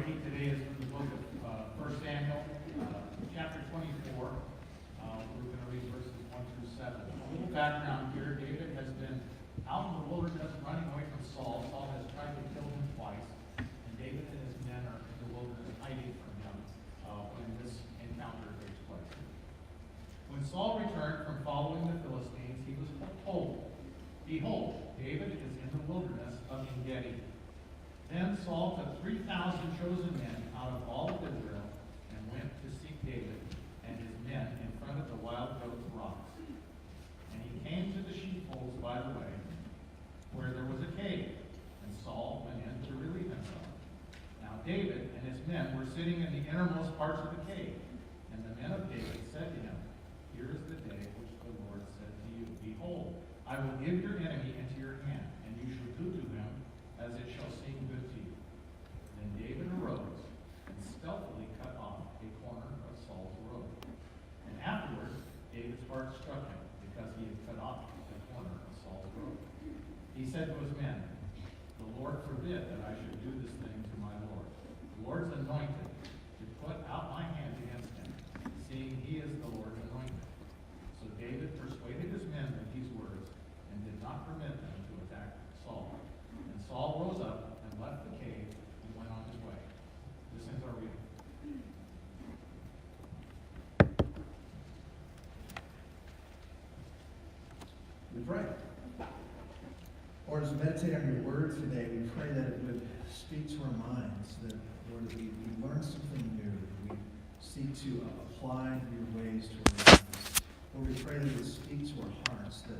reading today is from the book of 1 Samuel, chapter 24. We're going to read verses 1 through 7. A little background here. David has been out in the wilderness running away from Saul. Saul has tried to kill him twice, and David and his men are in the wilderness hiding from him when this encounter takes place. When Saul returned from following the Philistines, he was told, "Behold, David is in the wilderness of En-gedi." Then Saul took 3,000 chosen men out of all of Israel and went to seek David and his men in front of the wild goat rocks. And he came to the sheepfolds by the way, where there was a cave, and Saul went in to relieve himself. Now David and his men were sitting in the innermost parts of the cave, and the men of David said to him, "Here is the day which the Lord said to you, Behold, I will give your enemy into your hand, and you shall do to him as it shall seem good to you." Then David arose and stealthily cut off a corner of Saul's robe. And afterwards, David's heart struck him because he had cut off the corner of Saul's robe. He said to his men, "The Lord forbid that I should do this thing to my Lord, the Lord's anointed, to put out my hand against him, seeing he is the Lord's anointed." So David persuaded his men with these words and did not permit them to attack Saul. And Saul rose up and left the cave and went on his way. This ends our reading. We pray. Lord, as we meditate on your word today, we pray that it would speak to our minds, that, Lord, that we learn something new, that we seek to apply your ways to our lives. Lord, we pray that it would speak to our hearts, that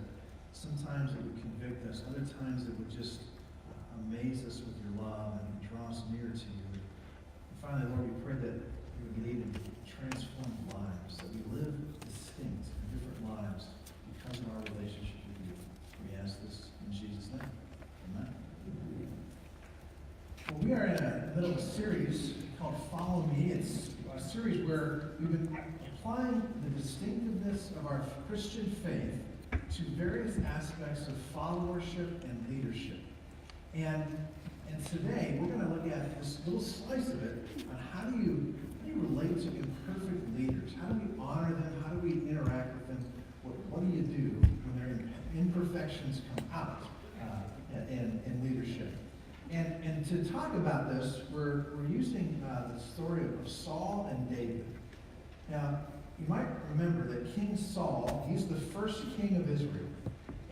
sometimes it would convict us, other times it would just amaze us with your love and draw us near to you. And finally, Lord, we pray that you would lead and transform lives, that we live distinct and different lives because of our relationship with you. We ask this in Jesus' name. Amen. Well, we are in the middle of a series called Follow Me. It's a series where we've been applying the distinctiveness of our Christian faith to various aspects of followership and leadership. And today we're going to look at this little slice of it on how do you relate to imperfect leaders? How do we honor them? How do we interact with them? What do you do when their imperfections come out in leadership? And to talk about this, we're using the story of Saul and David. Now, you might remember that King Saul, he's the first king of Israel.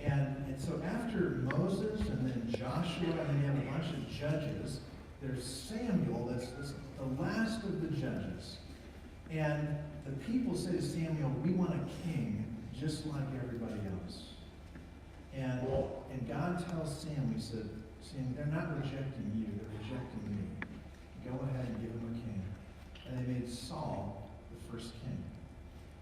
And so after Moses and then Joshua, and then you have a bunch of judges, there's Samuel, that's the last of the judges. And the people say to Samuel, "We want a king just like everybody else." And God tells Samuel, he said, "Samuel, they're not rejecting you, they're rejecting me. Go ahead and give them a king." And they made Saul the first king.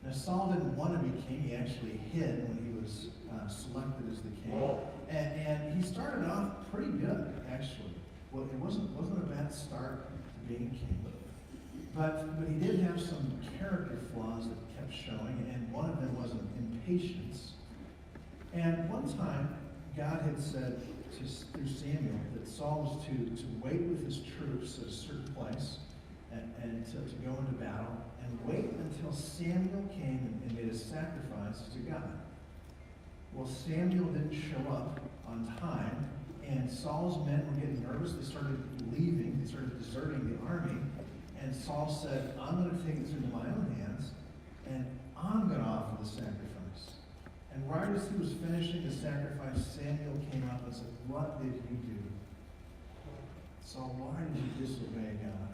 Now, Saul didn't want to be king. He actually hid when he was selected as the king. And he started off pretty good, actually. Well, it wasn't a bad start to being king. But he did have some character flaws that kept showing, and one of them was an impatience. And one time, God had said through Samuel that Saul was to wait with his troops at a certain place and to go into battle, and wait until Samuel came and made a sacrifice to God. Well, Samuel didn't show up on time, and Saul's men were getting nervous. They started leaving. They started deserting the army. And Saul said, "I'm going to take this into my own hands, and I'm going to offer the sacrifice." And right as he was finishing the sacrifice, Samuel came up and said, "What did you do? Saul, why did you disobey God?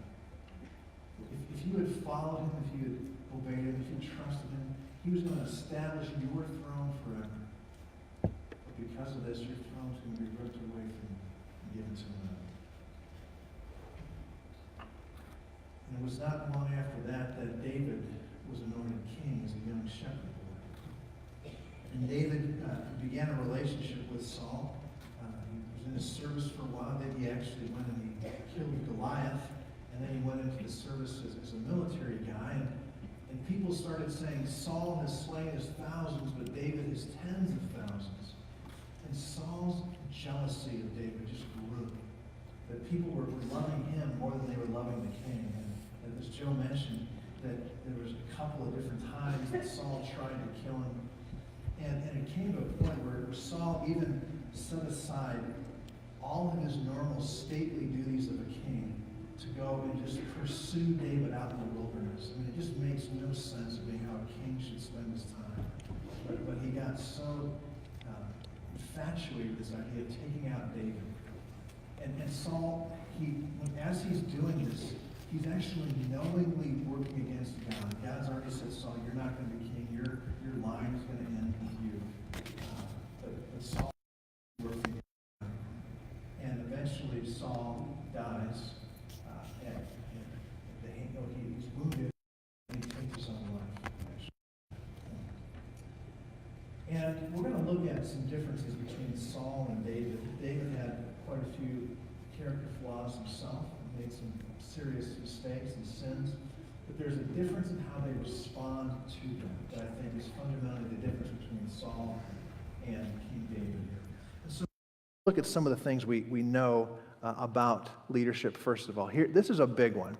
If you had followed him, if you had obeyed him, if you trusted him, he was going to establish your throne forever. But because of this, your throne is going to be ripped away from you and given to another." And it was not long after that David was anointed king as a young shepherd boy. And David began a relationship with Saul. He was in his service for a while. Then he actually went and he killed Goliath. And then he went into the service as a military guy. And people started saying, "Saul has slain his thousands, but David his tens of thousands." And Saul's jealousy of David just grew. That people were loving him more than they were loving the king. And as Joe mentioned, that there was a couple of different times that Saul tried to kill him. And it came to a point where Saul even set aside all of his normal stately duties of a king to go and just pursue David out in the wilderness. I mean, it just makes no sense of how a king should spend his time. But he got so infatuated with this idea of taking out David. And Saul, as he's doing this, he's actually knowingly working against God. God's already said, Saul, you're not going to be king. Your line is going to end with you. But Saul is working against God. And eventually Saul dies. He's wounded, and he takes his own life. And we're going to look at some differences between Saul and David. David had quite a few character flaws himself, made some serious mistakes and sins. But there's a difference in how they respond to them that I think is fundamentally the difference between Saul and King David here. And so look at some of the things we know about leadership, first of all. Here, this is a big one,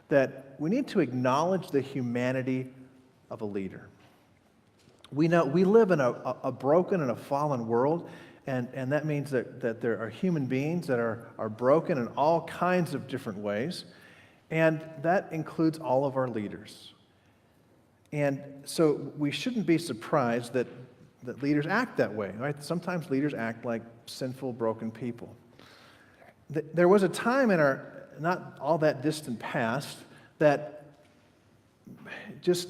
that we need to acknowledge the humanity of a leader. We know we live in a broken and a fallen world, and that means that there are human beings that are broken in all kinds of different ways, and that includes all of our leaders. And so we shouldn't be surprised that leaders act that way, right? Sometimes leaders act like sinful, broken people. There was a time in our not all that distant past that just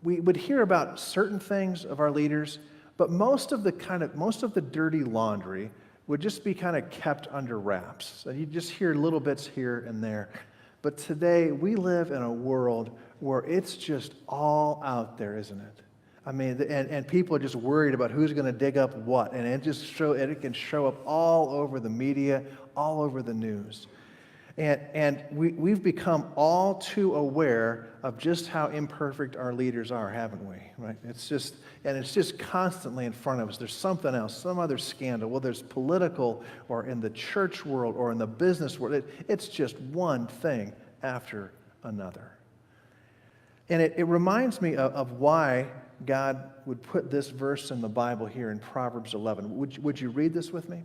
we would hear about certain things of our leaders, but most of the dirty laundry would just be kind of kept under wraps. And you just hear little bits here and there. But today we live in a world where it's just all out there, isn't it? I mean, and people are just worried about who's going to dig up what, and it can show up all over the media, all over the news. And we've become all too aware of just how imperfect our leaders are, haven't we? Right? It's just constantly in front of us. There's something else, some other scandal, whether it's political or in the church world or in the business world. It's just one thing after another. And it reminds me of why God would put this verse in the Bible here in Proverbs 11. Would you read this with me?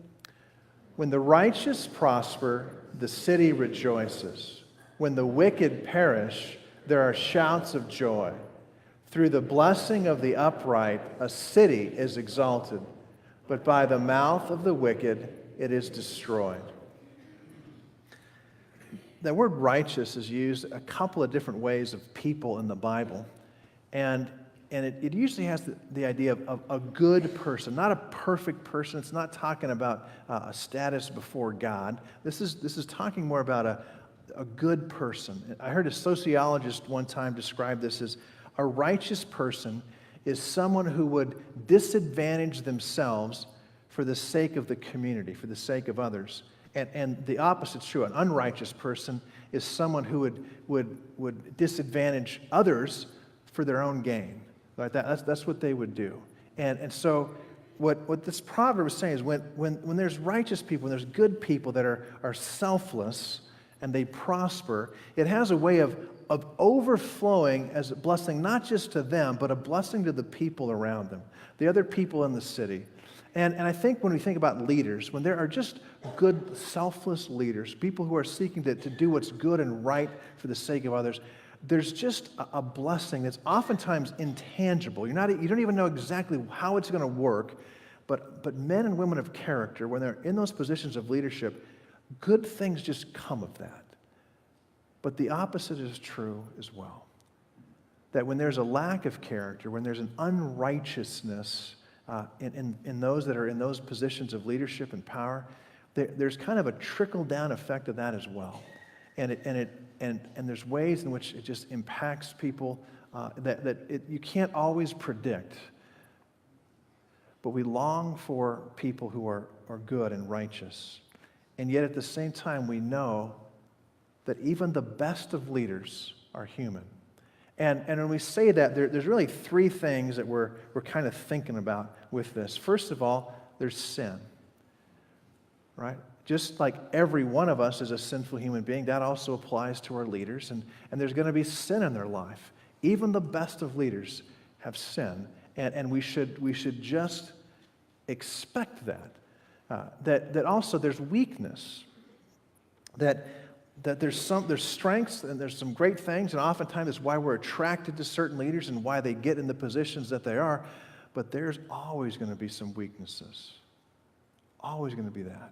When the righteous prosper, the city rejoices. When the wicked perish, there are shouts of joy. Through the blessing of the upright, a city is exalted, but by the mouth of the wicked, it is destroyed. The word righteous is used a couple of different ways of people in the Bible, and it usually has the idea of a good person, not a perfect person. It's not talking about a status before God. This is talking more about a good person. I heard a sociologist one time describe this as a righteous person is someone who would disadvantage themselves for the sake of the community, for the sake of others. And the opposite's true. An unrighteous person is someone who would disadvantage others for their own gain. Right? That's what they would do. And so what this proverb is saying is when there's righteous people, when there's good people that are selfless and they prosper, it has a way of overflowing as a blessing, not just to them, but a blessing to the people around them, the other people in the city. And I think when we think about leaders, when there are just good, selfless leaders, people who are seeking to do what's good and right for the sake of others, there's just a blessing that's oftentimes intangible. You don't even know exactly how it's going to work, but men and women of character, when they're in those positions of leadership, good things just come of that. But the opposite is true as well. That when there's a lack of character, when there's an unrighteousness in those that are in those positions of leadership and power, there's kind of a trickle-down effect of that as well. And there's ways in which it just impacts people that you can't always predict. But we long for people who are good and righteous. And yet at the same time, we know that even the best of leaders are human. And when we say that, there's really three things that we're kind of thinking about with this. First of all, there's sin. Right? Just like every one of us is a sinful human being, that also applies to our leaders. And there's going to be sin in their life. Even the best of leaders have sin. And we should just expect that. That also there's weakness. That there's strengths and there's some great things. And oftentimes it's why we're attracted to certain leaders and why they get in the positions that they are. But there's always going to be some weaknesses. Always going to be that.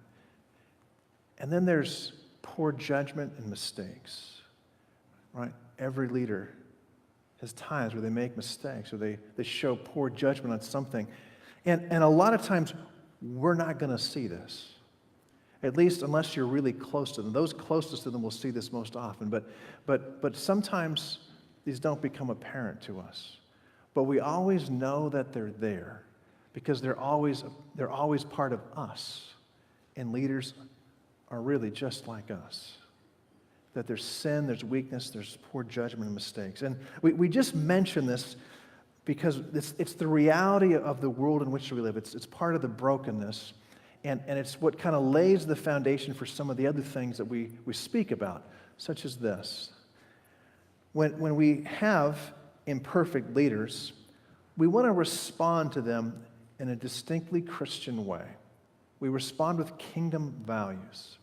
And then there's poor judgment and mistakes, right? Every leader has times where they make mistakes or they show poor judgment on something. And a lot of times, we're not going to see this, at least unless you're really close to them. Those closest to them will see this most often. But sometimes these don't become apparent to us. But we always know that they're there because they're always part of us. And leaders are really just like us. That there's sin, there's weakness, there's poor judgment and mistakes. And we just mention this because it's the reality of the world in which we live. It's part of the brokenness. And it's what kind of lays the foundation for some of the other things that we speak about, such as this. When we have imperfect leaders, we want to respond to them in a distinctly Christian way. We respond with kingdom values.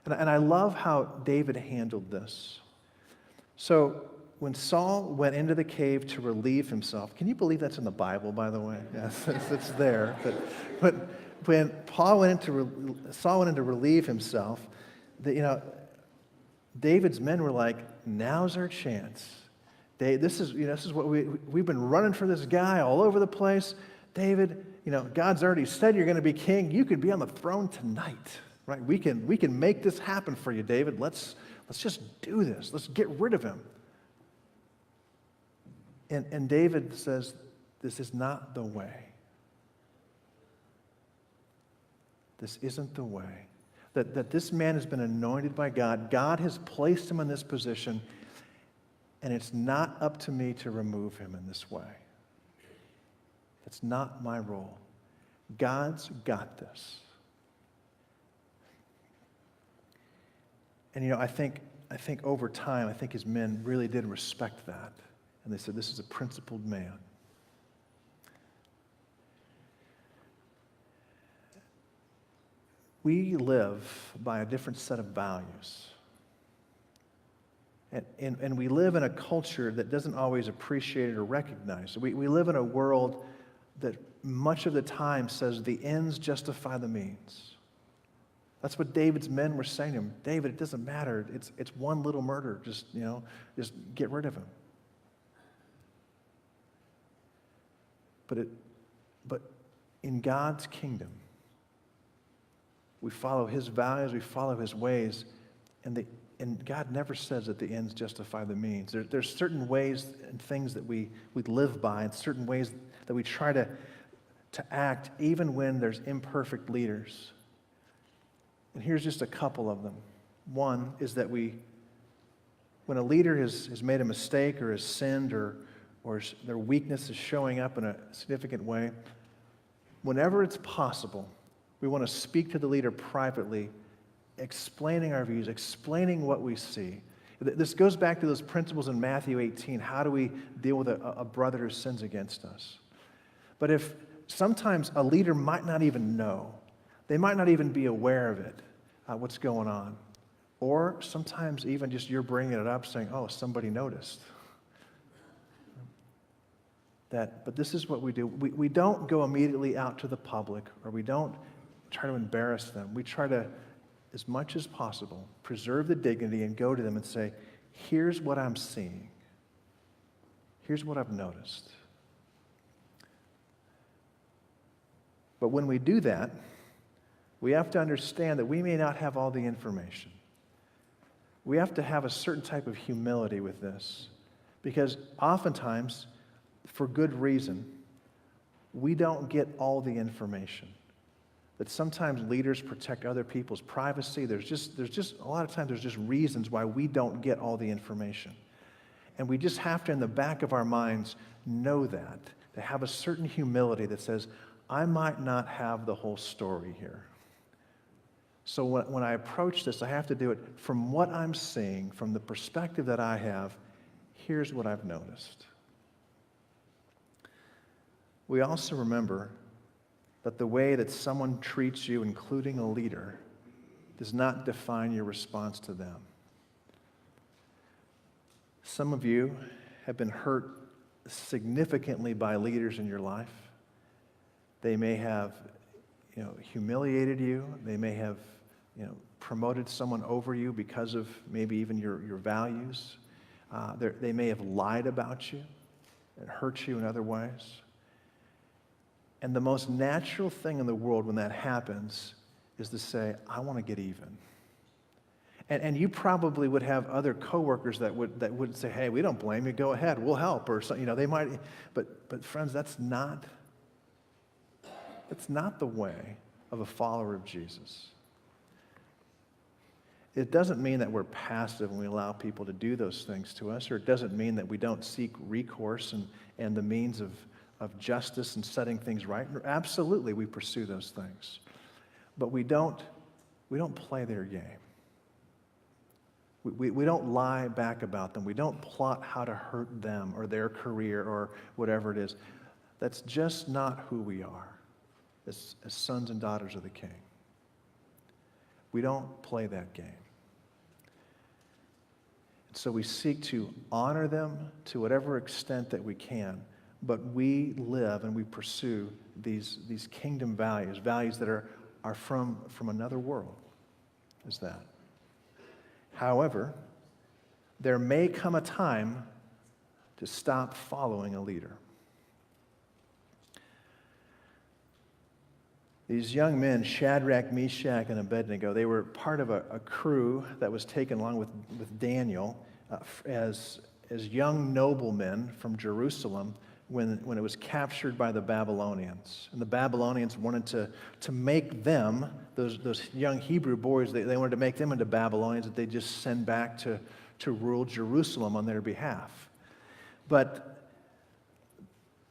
And I love how David handled this. So when Saul went into the cave to relieve himself, can you believe that's in the Bible, by the way? Yes, it's there. But when Saul went in to relieve himself, David's men were like, now's our chance. This is what we've been running for this guy all over the place. David, God's already said you're going to be king. You could be on the throne tonight. Right? We can make this happen for you, David. Let's just do this. Let's get rid of him. And David says, this is not the way. This isn't the way. That this man has been anointed by God. God has placed him in this position, and it's not up to me to remove him in this way. That's not my role. God's got this. And I think over time, I think his men really did respect that. And they said, this is a principled man. We live by a different set of values. And we live in a culture that doesn't always appreciate it or recognize it. We live in a world that much of the time says the ends justify the means. That's what David's men were saying to him. David, it doesn't matter. It's one little murder. Just get rid of him. But in God's kingdom, we follow his values, we follow his ways, and God never says that the ends justify the means. There's certain ways and things that we live by, and certain ways that we try to act even when there's imperfect leaders. And here's just a couple of them. One is that when a leader has made a mistake or has sinned or their weakness is showing up in a significant way, whenever it's possible, we want to speak to the leader privately, explaining our views, explaining what we see. This goes back to those principles in Matthew 18. How do we deal with a brother who sins against us? But if sometimes a leader might not even know, they might not even be aware of it, what's going on. Or sometimes even just you're bringing it up saying, oh, somebody noticed. But this is what we do. We don't go immediately out to the public, or we don't try to embarrass them. We try to, as much as possible, preserve the dignity and go to them and say, here's what I'm seeing. Here's what I've noticed. But when we do that, we have to understand that we may not have all the information. We have to have a certain type of humility with this, because oftentimes, for good reason, we don't get all the information. That sometimes leaders protect other people's privacy. There's just a lot of times there's just reasons why we don't get all the information. And we just have to, in the back of our minds, know that, to have a certain humility that says, I might not have the whole story here. So when I approach this, I have to do it from what I'm seeing, from the perspective that I have. Here's what I've noticed. We also remember that the way that someone treats you, including a leader, does not define your response to them. Some of you have been hurt significantly by leaders in your life. They may have, humiliated you. They may have, promoted someone over you because of maybe even your values. They may have lied about you and hurt you in other ways. And the most natural thing in the world when that happens is to say, I want to get even. And you probably would have other coworkers that would say, hey, we don't blame you, go ahead, we'll help, or something. They might, but friends, that's not the way of a follower of Jesus. It doesn't mean that we're passive and we allow people to do those things to us, or it doesn't mean that we don't seek recourse and the means of justice and setting things right. Absolutely, we pursue those things. But we don't play their game. We don't lie back about them. We don't plot how to hurt them or their career or whatever it is. That's just not who we are as sons and daughters of the King. We don't play that game. So we seek to honor them to whatever extent that we can, but we live and we pursue these kingdom values that are from another world, is that. However, there may come a time to stop following a leader. These young men, Shadrach, Meshach, and Abednego, they were part of a crew that was taken along with Daniel as young noblemen from Jerusalem when it was captured by the Babylonians. And the Babylonians wanted to make them, those young Hebrew boys, they wanted to make them into Babylonians that they just send back to rule Jerusalem on their behalf. But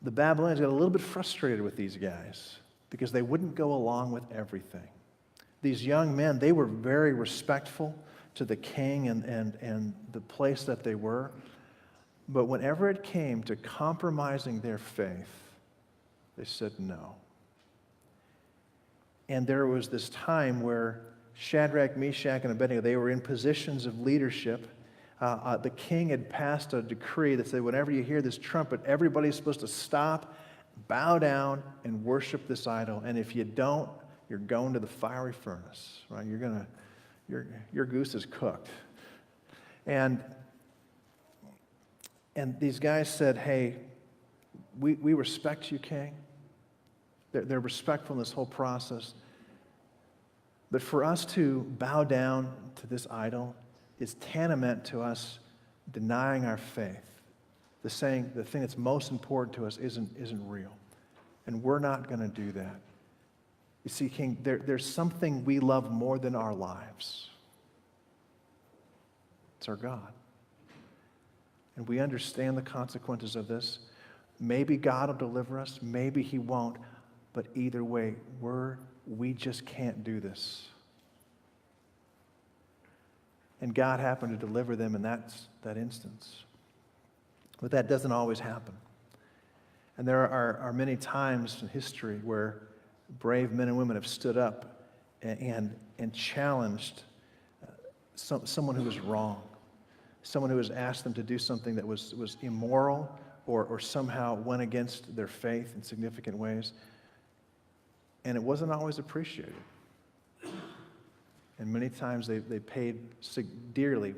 the Babylonians got a little bit frustrated with these guys because they wouldn't go along with everything. These young men, they were very respectful to the king and the place that they were. But whenever it came to compromising their faith, they said no. And there was this time where Shadrach, Meshach, and Abednego, they were in positions of leadership. The king had passed a decree that said, whenever you hear this trumpet, everybody's supposed to stop, bow down, and worship this idol. And if you don't, you're going to the fiery furnace, right? Your goose is cooked. And these guys said, hey, we respect you, king. They're respectful in this whole process. But for us to bow down to this idol is tantamount to us denying our faith. The thing that's most important to us isn't real. And we're not going to do that. You see, King, there's something we love more than our lives. It's our God. And we understand the consequences of this. Maybe God will deliver us, maybe he won't, but either way, we just can't do this. And God happened to deliver them in that instance. But that doesn't always happen. And there are many times in history where brave men and women have stood up and challenged someone who was wrong. Someone who has asked them to do something that was immoral or somehow went against their faith in significant ways. And it wasn't always appreciated. And many times they paid dearly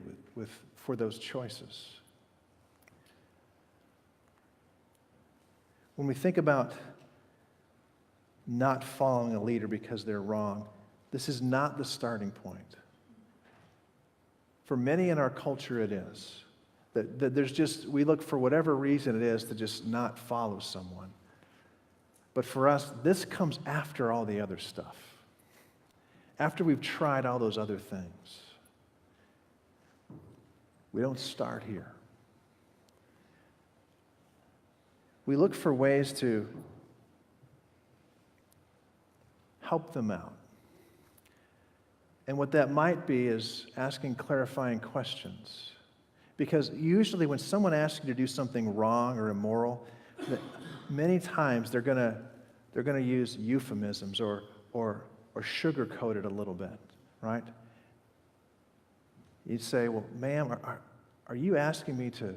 for those choices. When we think about not following a leader because they're wrong, this is not the starting point. For many in our culture, it is. That there's we look for whatever reason it is to just not follow someone. But for us, this comes after all the other stuff. After we've tried all those other things. We don't start here. We look for ways to help them out. And what that might be is asking clarifying questions. Because usually when someone asks you to do something wrong or immoral, many times they're going to use euphemisms or sugarcoat it a little bit, right? You'd say, well, ma'am, are you asking me to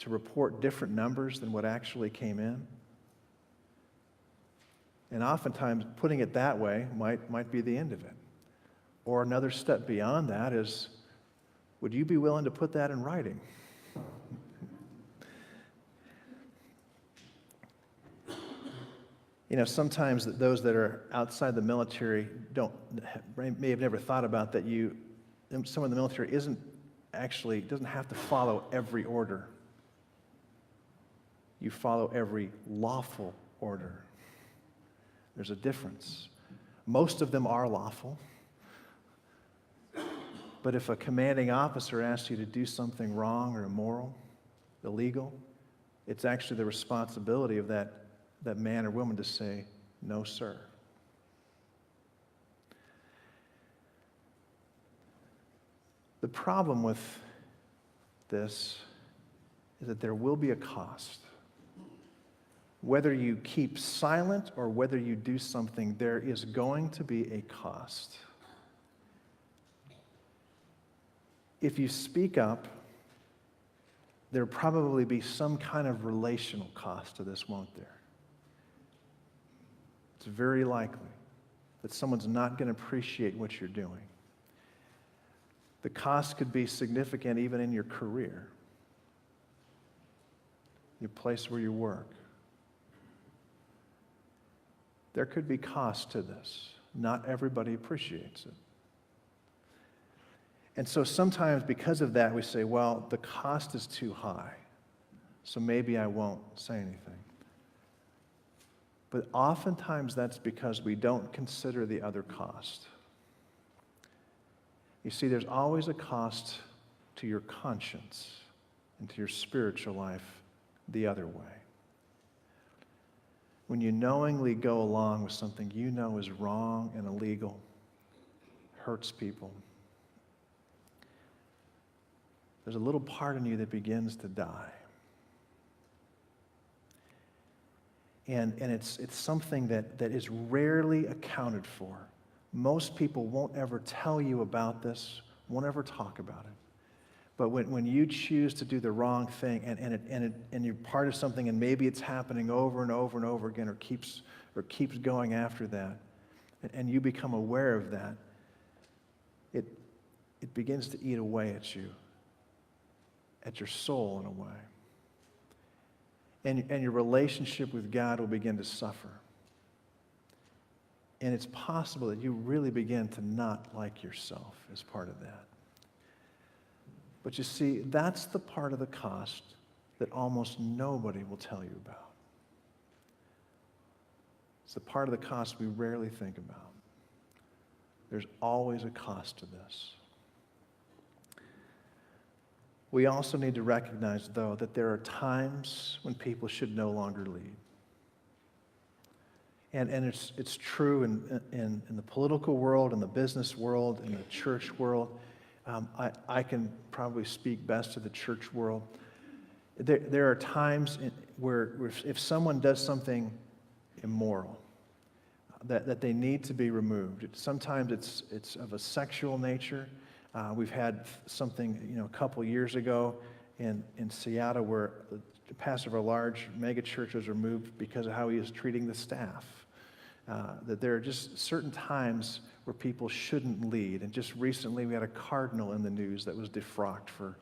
report different numbers than what actually came in? And oftentimes putting it that way might be the end of it. Or another step beyond that is, would you be willing to put that in writing? You know, sometimes those that are outside the military may have never thought about that someone in the military doesn't have to follow every order. You follow every lawful order. There's a difference. Most of them are lawful. But if a commanding officer asks you to do something wrong or immoral, illegal, it's actually the responsibility of that man or woman to say, no, sir. The problem with this is that there will be a cost. Whether you keep silent or whether you do something, there is going to be a cost. If you speak up, there'll probably be some kind of relational cost to this, won't there? It's very likely that someone's not going to appreciate what you're doing. The cost could be significant even in your career, your place where you work. There could be cost to this. Not everybody appreciates it. And so sometimes because of that, we say, well, the cost is too high, so maybe I won't say anything. But oftentimes that's because we don't consider the other cost. You see, there's always a cost to your conscience and to your spiritual life the other way. When you knowingly go along with something you know is wrong and illegal, hurts people, there's a little part in you that begins to die. And it's something that is rarely accounted for. Most people won't ever tell you about this, won't ever talk about it. But when you choose to do the wrong thing and you're part of something and maybe it's happening over and over and over again or keeps going after that, and you become aware of that, it begins to eat away at you, at your soul in a way. And your relationship with God will begin to suffer. And it's possible that you really begin to not like yourself as part of that. But you see, that's the part of the cost that almost nobody will tell you about. It's the part of the cost we rarely think about. There's always a cost to this. We also need to recognize, though, that there are times when people should no longer lead. And it's true in the political world, in the business world, in the church world. I can probably speak best to the church world. There are times where if someone does something immoral, that they need to be removed. Sometimes it's of a sexual nature. We've had something, a couple years ago in Seattle where the pastor of a large mega church was removed because of how he was treating the staff. That there are just certain times where people shouldn't lead. And just recently we had a cardinal in the news that was defrocked for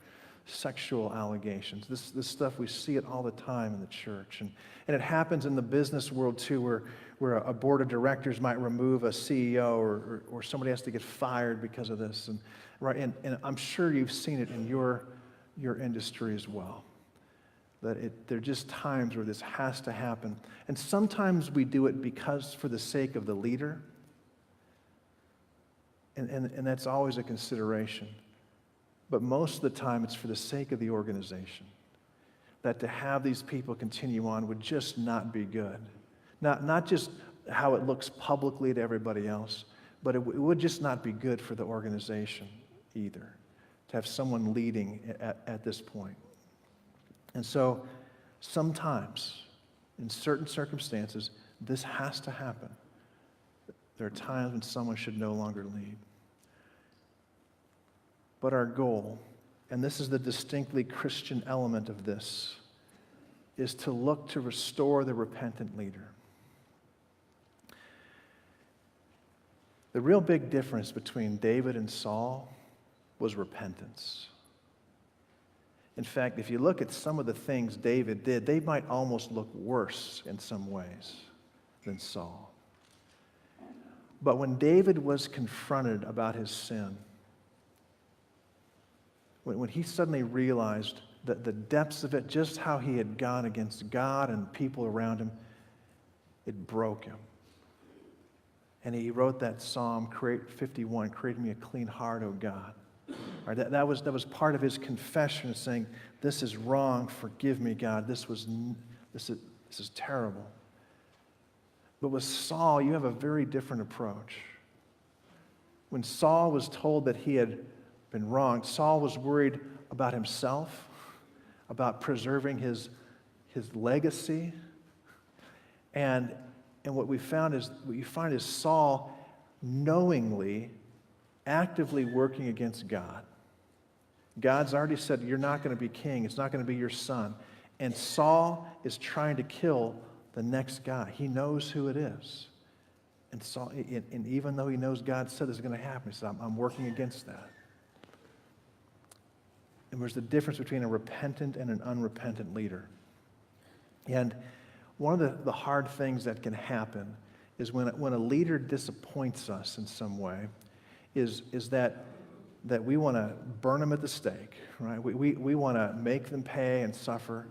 sexual allegations. This stuff, we see it all the time in the church. And it happens in the business world too, where a board of directors might remove a CEO or somebody has to get fired because of this. And I'm sure you've seen it in your industry as well. That there are just times where this has to happen. And sometimes we do it because for the sake of the leader. And that's always a consideration. But most of the time it's for the sake of the organization. That to have these people continue on would just not be good. Not just how it looks publicly to everybody else, but it would just not be good for the organization either, to have someone leading at this point. And so sometimes, in certain circumstances, this has to happen. There are times when someone should no longer lead. But our goal, and this is the distinctly Christian element of this, is to look to restore the repentant leader. The real big difference between David and Saul was repentance. In fact, if you look at some of the things David did, they might almost look worse in some ways than Saul. But when David was confronted about his sin, when he suddenly realized that the depths of it, just how he had gone against God and people around him, it broke him. And he wrote that Psalm 51, create me a clean heart, O God. Right, that was part of his confession, saying, this is wrong, forgive me, God, this is terrible. But with Saul, you have a very different approach. When Saul was told that he had been wronged, Saul was worried about himself, about preserving his legacy. And what you find is Saul knowingly, actively working against God. God's already said, you're not going to be king. It's not going to be your son. And Saul is trying to kill the next guy. He knows who it is. And Saul, and even though he knows God said this is going to happen, he said, I'm working against that. And there's the difference between a repentant and an unrepentant leader. And one of the hard things that can happen is when a leader disappoints us in some way, is that we want to burn them at the stake, right? We want to make them pay and suffer.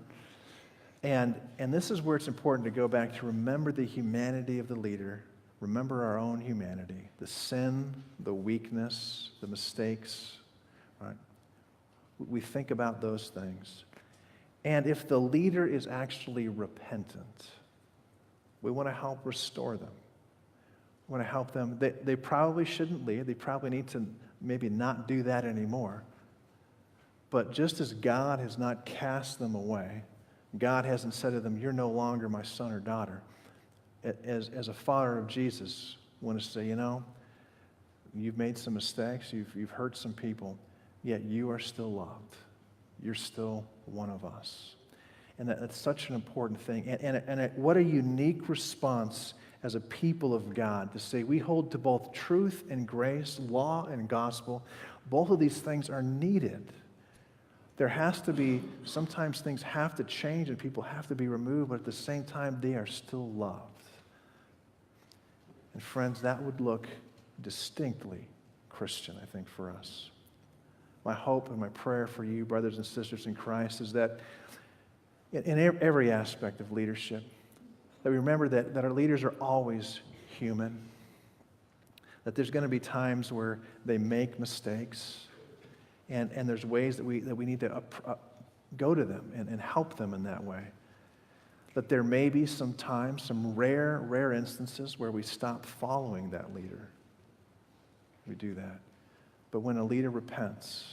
And this is where it's important to go back to remember the humanity of the leader, remember our own humanity, the sin, the weakness, the mistakes, right? We think about those things. And if the leader is actually repentant, we want to help restore them. We want to help them. They probably shouldn't lead. They probably need to maybe not do that anymore. But just as God has not cast them away, God hasn't said to them, you're no longer my son or daughter. As a follower of Jesus, I want to say, you've made some mistakes, you've hurt some people, yet you are still loved. You're still one of us. And that's such an important thing. And what a unique response as a people of God to say we hold to both truth and grace, law and gospel. Both of these things are needed. There has to be, sometimes things have to change and people have to be removed, but at the same time, they are still loved. And friends, that would look distinctly Christian, I think, for us. My hope and my prayer for you, brothers and sisters in Christ, is that in every aspect of leadership, that we remember that our leaders are always human, that there's going to be times where they make mistakes, and there's ways that we need to go to them and help them in that way. That there may be some times, some rare instances where we stop following that leader. We do that. But when a leader repents,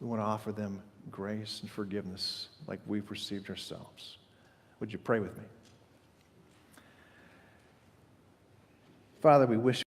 we want to offer them grace and forgiveness like we've received ourselves. Would you pray with me? Father, we wish